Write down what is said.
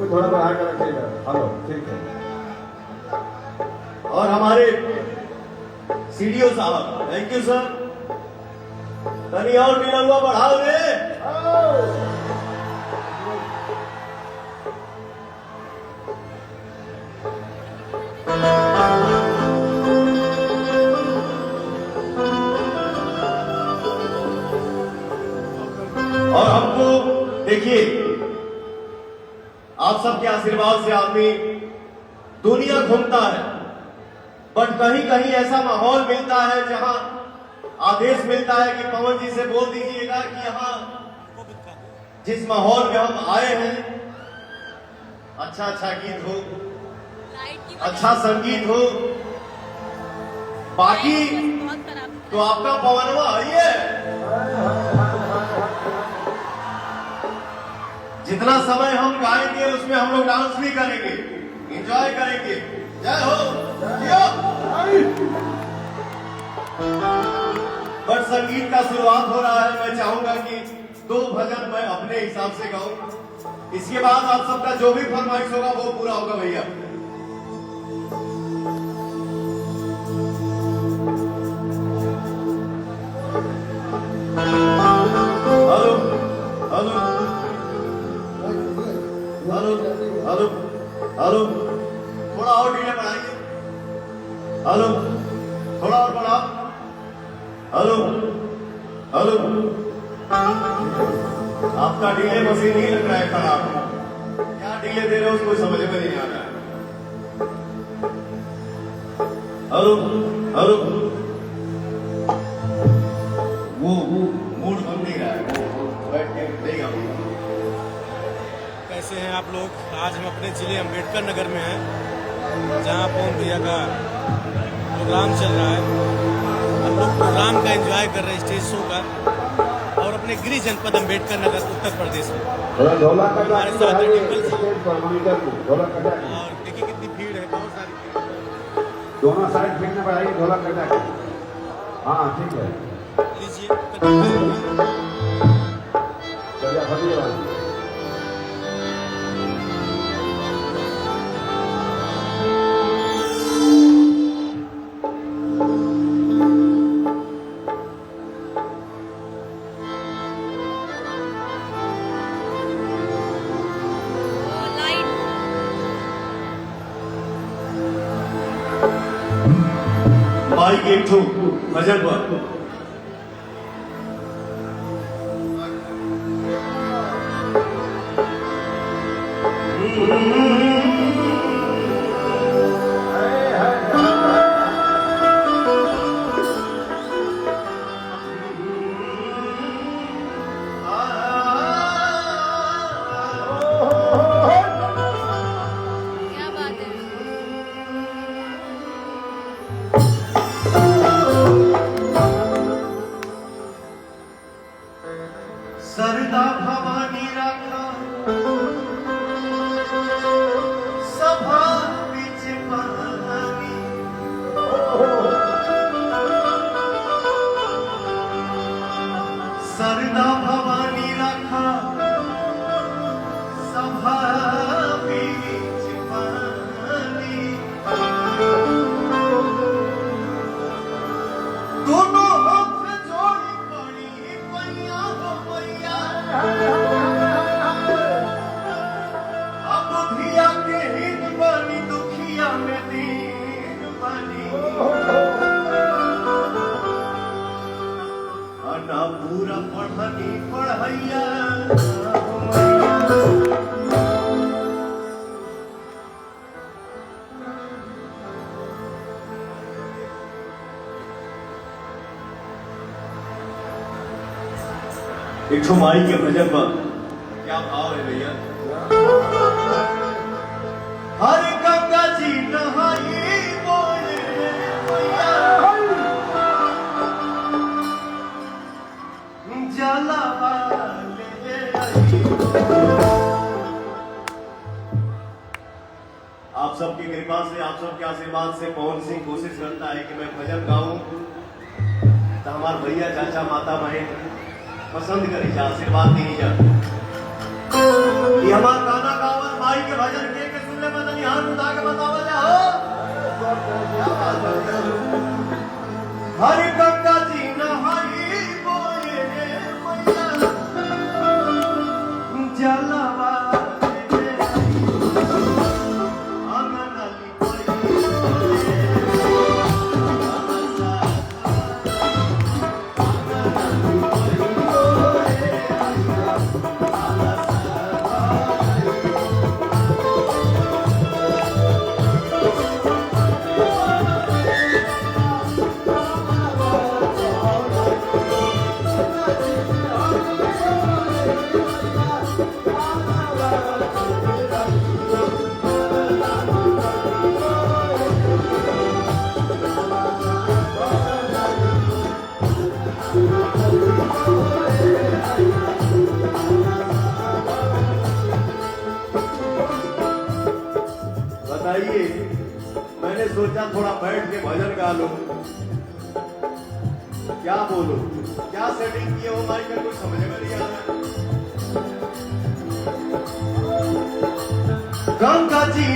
थोड़ा बढ़ा कर रखिएगा। हेलो, ठीक है। और हमारे सीडीओ साहब, थैंक यू सर। तनी और मिला हुआ बढ़ाओ रे। और हमको देखिए, आप सबके आशीर्वाद से आदमी दुनिया घूमता है, बट कहीं कहीं ऐसा माहौल मिलता है जहां आदेश मिलता है कि पवन जी से बोल दीजिएगा कि यहां जिस माहौल में हम आए हैं अच्छा अच्छा गीत हो, अच्छा संगीत हो, बाकी तो आपका पवनवा आइए। जितना समय हम गाएंगे उसमें हम लोग डांस भी करेंगे, एंजॉय करेंगे। जय हो। बट संगीत का शुरुआत हो रहा है। मैं चाहूंगा कि 2 भजन मैं अपने हिसाब से गाऊं, इसके बाद आप सबका जो भी फरमाइश होगा वो पूरा होगा भैया। Hello hello hello hello hello, थोड़ा और डीले बढ़ाइए। हेलो, थोड़ा और बढ़ाओ। हेलो हेलो, आपका डीले मशीन नहीं लग रहा है खराब। क्या डीले दे रहे हो उसको समझ में नहीं आ रहा है। हेलो हेलो, वो मूड बन नहीं रहा है, वो बैठ के नहीं गा। कैसे हैं आप लोग? आज हम अपने जिले अम्बेडकर नगर में हैं, जहां पवन भैया का प्रोग्राम चल रहा है। हम लोग प्रोग्राम का एंजॉय कर रहे हैं, स्टेज शो का, और अपने गृह जनपद अम्बेडकर नगर उत्तर प्रदेश में। हमारे साथ टेम्पल और देखिए कितनी भीड़ है, बहुत सारी भीड़। दोनों साइड फिरने बढ़ाइए, ढोलक कटा के। हाँ ठीक है, लीजिए। चलिए बढ़िया। माइक एक ठो भजन पर। सरदा भवानी राखा सभा बीच पानी, सरदा भवानी राखा सभा बीच पानी। दोनों पूरा पढ़नी पढ़ैया एक ठो माई के भजन पर क्या भाव है भैया। हर गंगा जी नहाई बोले भैया, जला वाले आप सबकी कृपा से, आप सबके आशीर्वाद से पवन सिंह कोशिश करता है कि मैं भजन गाऊं, तो हमारे भैया चाचा माता बहन पसंद करी जा, आशीर्वाद दी जा। ये हमारा गाना गावन माई के भजन के सुन ले मदन हाथ उठा के बतावा जाओ हरि गंगा जी नहाई बोले मैया जलवा बताइए, मैंने सोचा थोड़ा बैठ के भजन गा लूं, क्या बोलूं, क्या सेटिंग किया वो माइक में कुछ समझ में नहीं आ रहा। गंगा जी